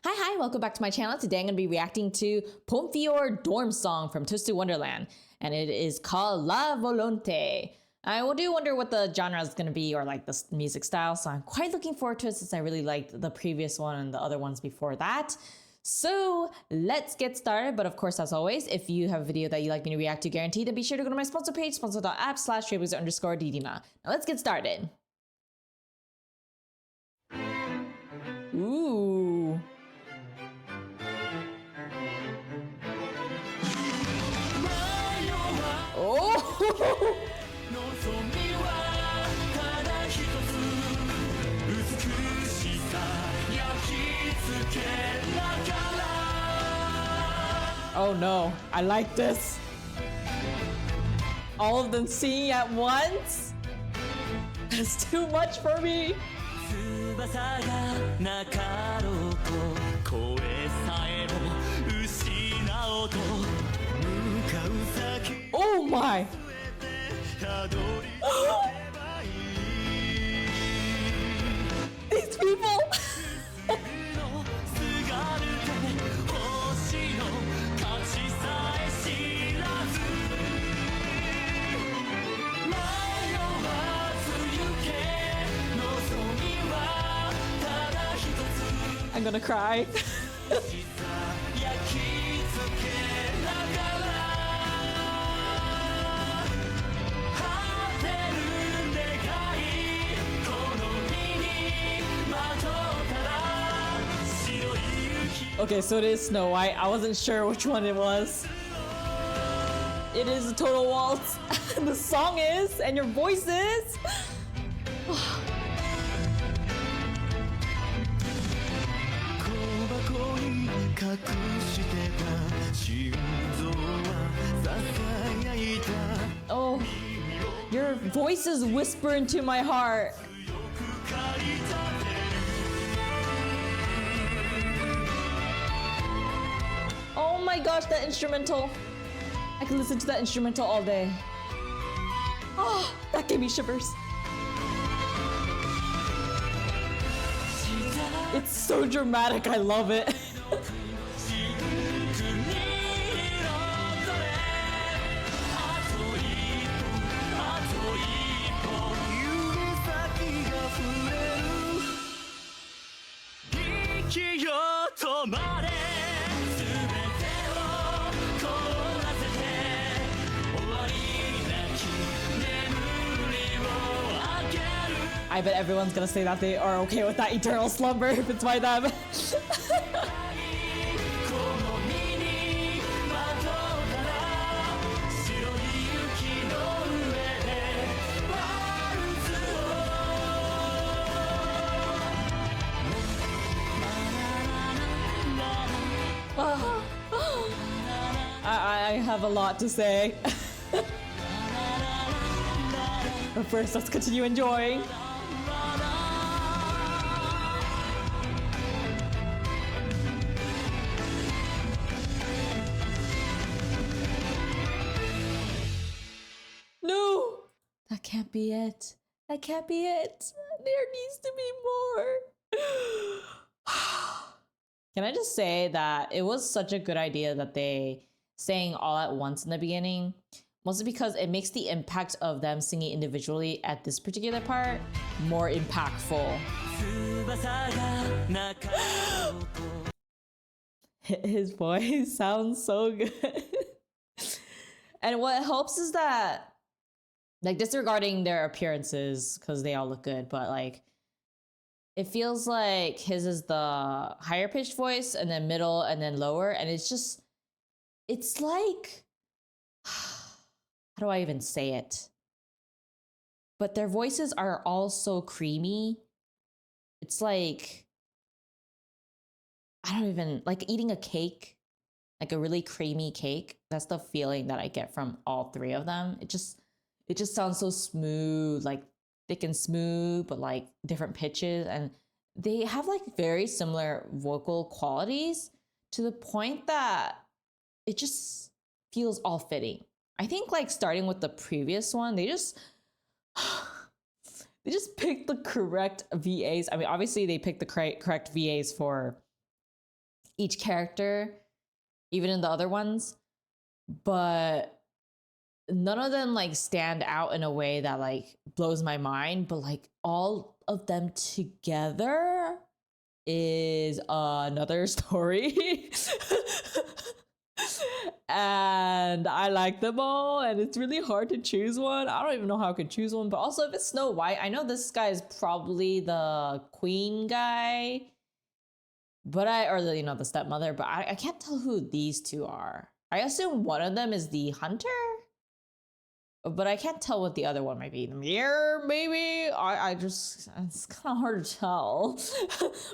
Hi, welcome back to my channel. Today I'm going to be reacting to Pomefiore Dorm Song from Wonderland, and it is called La Volonté. I do wonder what the genre is going to be, or like the music style, so I'm quite looking forward to it since I really liked the previous one and the other ones before that. So let's get started, but of course, as always, if you have a video that you'd like me to react to guaranteed, then be sure to go to my sponsor page, sponsor.app/trailblazer_ddima. Now let's get started. Ooh. Oh! Oh no, I like this. All of them singing at once? That's too much for me. Oh my! These people! I'm gonna cry. Okay, so it is Snow White. I wasn't sure which one it was. It is a total waltz. The song is, and your voice is. Oh, your voices whisper into my heart. Oh my gosh, that instrumental. I can listen to that instrumental all day. Oh, that gave me shivers. It's so dramatic, I love it. I bet everyone's gonna say that they are okay with that eternal slumber if it's by them. I have a lot to say. But first, let's continue enjoying. No! That can't be it. That can't be it. There needs to be more. Can I just say that it was such a good idea that they sang all at once in the beginning? Mostly because it makes the impact of them singing individually at this particular part more impactful. His voice sounds so good. And what helps is that, like, disregarding their appearances, because they all look good, but like, it feels like his is the higher pitched voice, and then middle, and then lower, and it's like, how do I even say it? But their voices are all so creamy. It's like, I don't even, like eating a cake, like a really creamy cake. That's the feeling that I get from all three of them. It just sounds so smooth, like thick and smooth, but like different pitches. And they have like very similar vocal qualities to the point that it just feels all fitting. I think like starting with the previous one, they just picked the correct VAs. I mean, obviously they picked the correct VAs for each character, even in the other ones, but none of them like stand out in a way that like blows my mind. But like all of them together is another story. And I like them all, and it's really hard to choose one. I don't even know how I could choose one. But also, if it's Snow White, I know this guy is probably the queen guy, but the stepmother, but I can't tell who these two are. I assume one of them is the hunter, but I can't tell what the other one might be. The mirror, maybe? It's kind of hard to tell.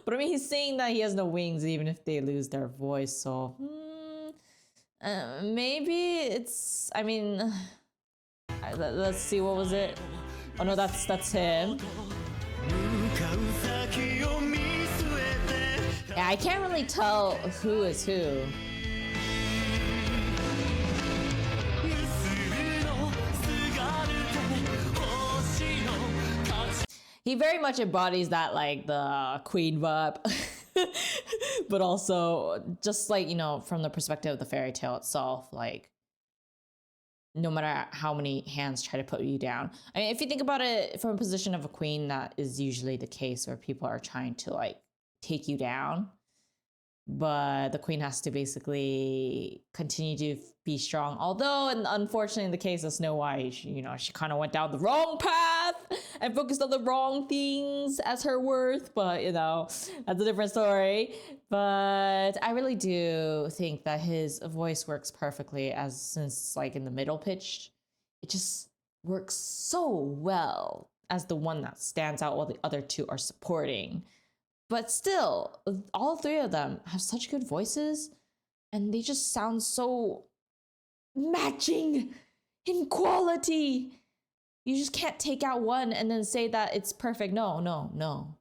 But I mean, he's saying that he has no wings even if they lose their voice, so maybe it's, I mean, let's see, what was it? Oh no, that's him. Yeah, I can't really tell who is who. He very much embodies that, like, the queen vibe. But also, just like, you know, from the perspective of the fairy tale itself, like, no matter how many hands try to put you down. I mean, if you think about it from a position of a queen, that is usually the case where people are trying to, like, take you down. But the queen has to basically continue to be strong. Although, and unfortunately, in the case of Snow White, she kind of went down the wrong path and focused on the wrong things as her worth. But, you know, that's a different story. But I really do think that his voice works perfectly, since, like, in the middle pitch, it just works so well as the one that stands out while the other two are supporting. But still, all three of them have such good voices, and they just sound so matching in quality. You just can't take out one and then say that it's perfect. No.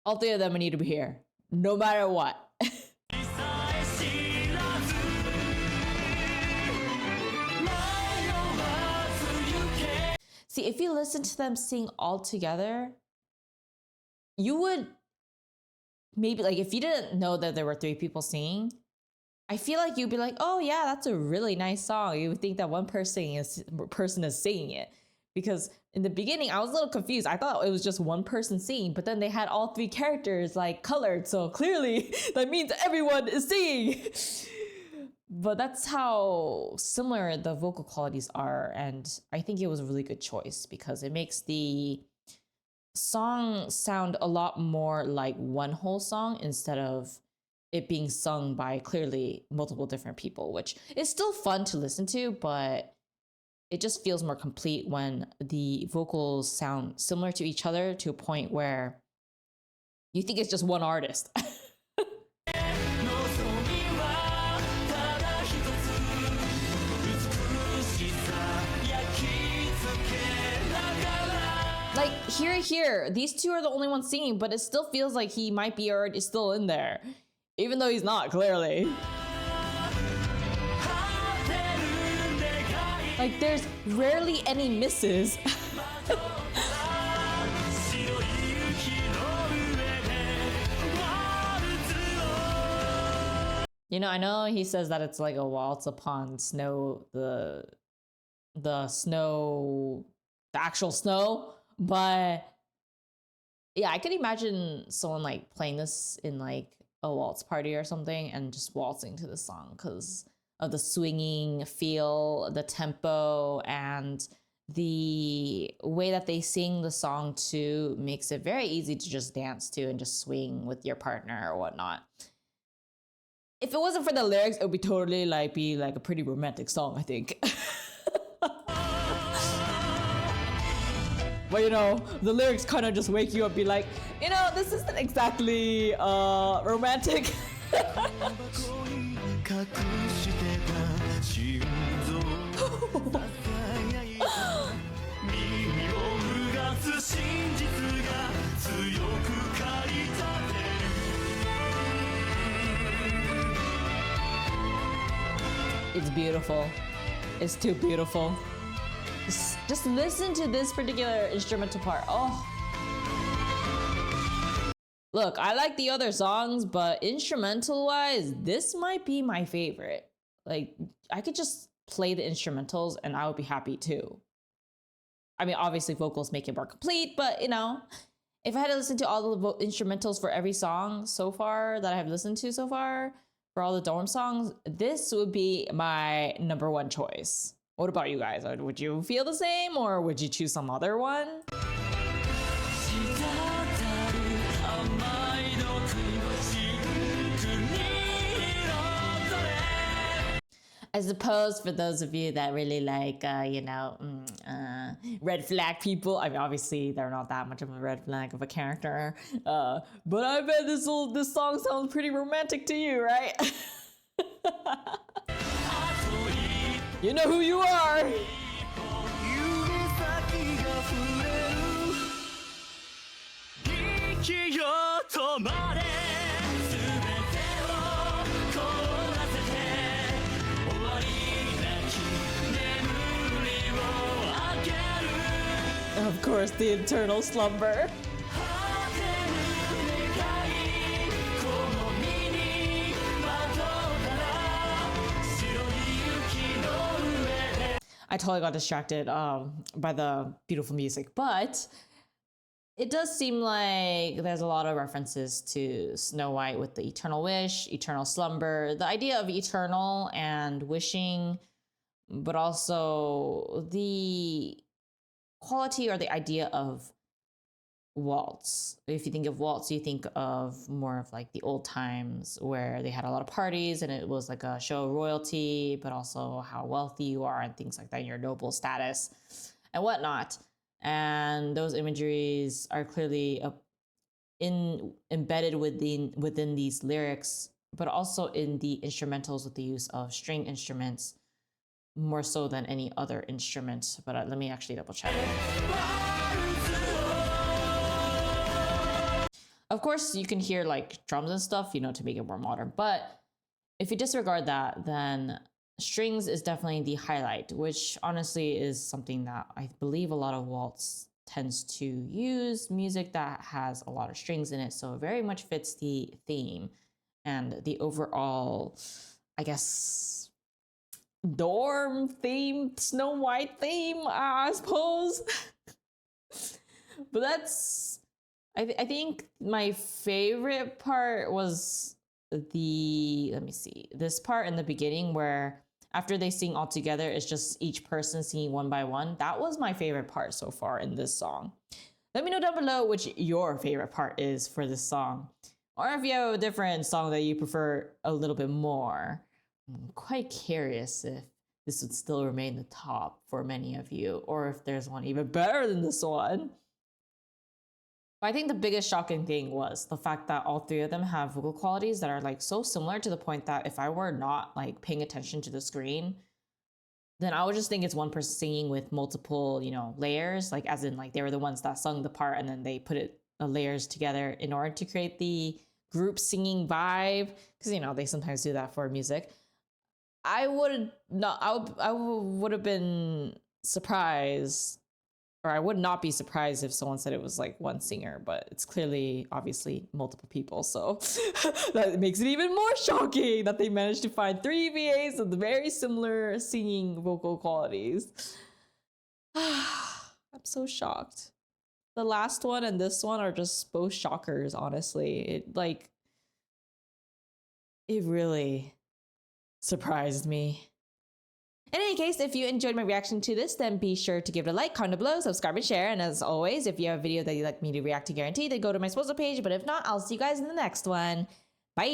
All three of them need to be here, no matter what. See, if you listen to them sing all together, you would maybe, like, if you didn't know that there were three people singing, I feel like you'd be like, oh yeah, that's a really nice song. You would think that one person is singing it. Because in the beginning, I was a little confused. I thought it was just one person singing, but then they had all three characters like colored. So clearly that means everyone is singing. But that's how similar the vocal qualities are. And I think it was a really good choice because it makes the song sound a lot more like one whole song instead of it being sung by clearly multiple different people, which is still fun to listen to, but it just feels more complete when the vocals sound similar to each other to a point where you think it's just one artist. Like, here, these two are the only ones singing, but it still feels like he might be already still in there, even though he's not, clearly. Like, there's rarely any misses. You know, I know he says that it's like a waltz upon snow, the actual snow. But yeah, I could imagine someone like playing this in like a waltz party or something and just waltzing to the song because of the swinging feel, the tempo, and the way that they sing the song too makes it very easy to just dance to and just swing with your partner or whatnot. If it wasn't for the lyrics, it would be totally be like a pretty romantic song, I think. But you know, the lyrics kind of just wake you up, be like, you know, this isn't exactly romantic. It's beautiful. It's too beautiful. Just listen to this particular instrumental part. Oh. Look, I like the other songs, but instrumental wise, this might be my favorite. Like, I could just play the instrumentals and I would be happy too. I mean, obviously vocals make it more complete, but you know, if I had to listen to all the instrumentals for every song so far that I have listened to so far, for all the dorm songs, this would be my number one choice. What about you guys? Would you feel the same, or would you choose some other one? I suppose for those of you that really like, red flag people, I mean, obviously they're not that much of a red flag of a character, but I bet this song sounds pretty romantic to you, right? You know who you are! Of course, the eternal slumber. I totally got distracted by the beautiful music, but it does seem like there's a lot of references to Snow White with the eternal wish, eternal slumber, the idea of eternal and wishing, but also the quality or the idea of waltz. If you think of waltz, you think of more of like the old times where they had a lot of parties and it was like a show of royalty, but also how wealthy you are and things like that, your noble status and whatnot. And those imageries are clearly embedded within these lyrics, but also in the instrumentals with the use of string instruments, more so than any other instrument. But let me actually double check. Of course, you can hear like drums and stuff, you know, to make it more modern. But if you disregard that, then strings is definitely the highlight, which honestly is something that I believe a lot of waltz tends to use, music that has a lot of strings in it. So it very much fits the theme and the overall, I guess, dorm theme, Snow White theme, I suppose. But that's, I think my favorite part was let me see, this part in the beginning where after they sing all together, it's just each person singing one by one. That was my favorite part so far in this song. Let me know down below which your favorite part is for this song, or if you have a different song that you prefer a little bit more. I'm quite curious if this would still remain the top for many of you, or if there's one even better than this one. I think the biggest shocking thing was the fact that all three of them have vocal qualities that are like so similar, to the point that if I were not like paying attention to the screen, then I would just think it's one person singing with multiple, you know, layers, like as in like they were the ones that sung the part and then they put the layers together in order to create the group singing vibe, because you know they sometimes do that for music. I would have been surprised, or I would not be surprised if someone said it was like one singer, but it's clearly obviously multiple people. So that makes it even more shocking that they managed to find three VAs with very similar singing vocal qualities. I'm so shocked. The last one and this one are just both shockers, honestly. It really surprised me. In any case, if you enjoyed my reaction to this, then be sure to give it a like, comment below, subscribe, and share. And as always, if you have a video that you'd like me to react to guaranteed, then go to my sponsor page. But if not, I'll see you guys in the next one. Bye!